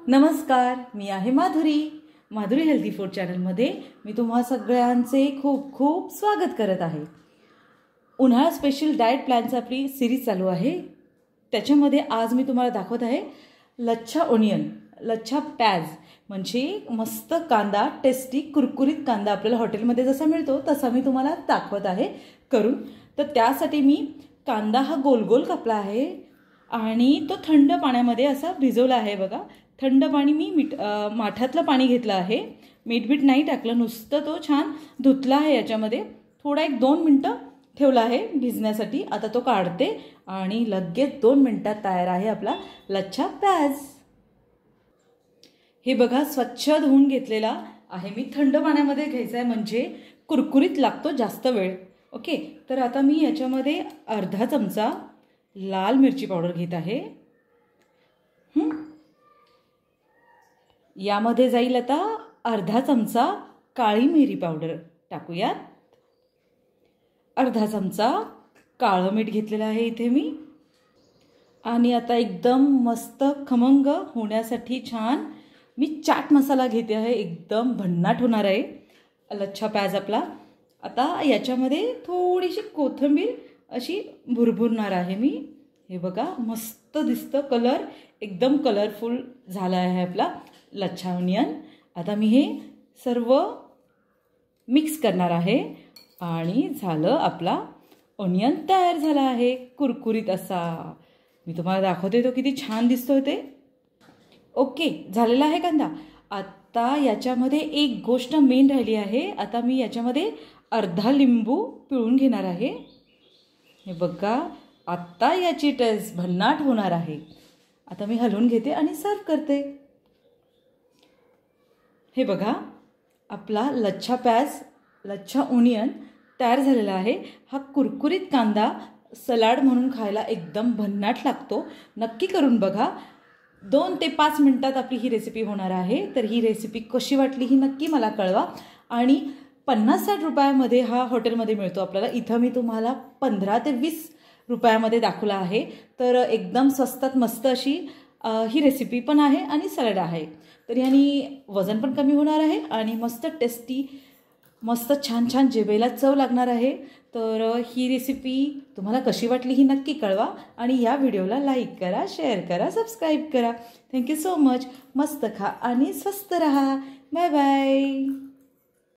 नमस्कार, मी आहे Madhuri healthy food चॅनलमध्ये मी तुम्हा सगळ्यांचे खूप खूप स्वागत करत आहे। उन्हाळा स्पेशल डाएट प्लॅनची आपली सिरीज चालू आहे। त्याच्यामध्ये आज मी तुम्हाला दाखवत आहे लच्छा ओनियन, लच्छा प्याज म्हणजे मस्त कांदा, टेस्टी कुरकुरीत कांदा आपल्याला हॉटेलमध्ये जसा मिळतो तसा मी तुम्हाला दाखवत आहे करून। तर त्यासाठी मी कांदा हा गोल गोल कापला आहे आणि तो थंड पाण्यामध्ये असा भिजवला आहे। बघा, थंड पाणी मी माठातलं पाणी घेतलं आहे, मीठ नाही टाकलं, नुसतं तो छान धुतला आहे। याच्यामध्ये थोडा 1-2 मिनिटं ठेवला आहे भिजण्यासाठी। आता तो काढते आणि लगेच 2 मिनिटात तयार आहे आपला लच्छा प्याज। हे बघा, स्वच्छ धुवून घेतलेला आहे मी। थंड पाण्यामध्ये घ्यायचा आहे म्हणजे कुरकुरीत लागतो जास्त वेळ। ओके, तर आता मी याच्यामध्ये अर्धा चमचा लाल मिरची पावडर घेत आहे। यामध्ये जाईल आता अर्धा चमचा काळी मिरी पावडर टाकूयात। अर्धा चमचा काळं मीठ घेतलेलं आहे इथे मी। आणि आता एकदम मस्त खमंग होण्यासाठी छान मी चाट मसाला घेते आहे, एकदम भन्नाट होणार आहे लच्छा प्याज आपला। आता याच्यामध्ये थोडीशी कोथिंबीर अशी भुरभुरणार आहे मी। हे बघा, मस्त दिसतं, कलर एकदम कलरफुल झाला आहे आपला लच्छा ओनियन। आता मी हे सर्व मिक्स करणार आहे आणि झालं आपला ओनियन तयार झाला आहे कुरकुरीत असा। मी तुम्हाला दाखवते तो किती छान दिसतोय ते। ओके, झालेला आहे कांदा। आता याच्यामध्ये एक गोष्ट मेन राहिली आहे। आता मी याच्यामध्ये अर्धा लिंबू पिळून घेणार आहे। हे बघा, आता याची टेस्ट भन्नाट होणार आहे। आता मी हलवून घेते आणि सर्व करते। हे बघा, आपला लच्छा प्याज, लच्छा ओनियन तयार झालेला आहे। हा कुरकुरीत कांदा सलाड म्हणून खायला एकदम भन्नाट लागतो। नक्की करून बघा। 2 ते 5 मिनिटात आपली ही रेसिपी होणार आहे। तर ही रेसिपी कशी वाटली ही नक्की मला कळवा। आणि 50-60 रुपयामध्ये हा हॉटेलमध्ये मिळतो आपल्याला। इथं मी तुम्हाला 15 ते 20 रुपयामध्ये दाखवला आहे। तर एकदम स्वस्तात मस्त अशी ही रेसिपी पण आहे आणि सलाड आहे। तर यानी वजन पण कमी होणार आहे आणि मस्त टेस्टी, मस्त छान छान जेवायला चव लागणार आहे। तर ही रेसिपी तुम्हाला कशी वाटली ही नक्की कळवा आणि या व्हिडिओला लाईक करा, शेअर करा, सबस्क्राईब करा। Thank you so much. मस्त खा आणि स्वस्त रहा। Bye bye.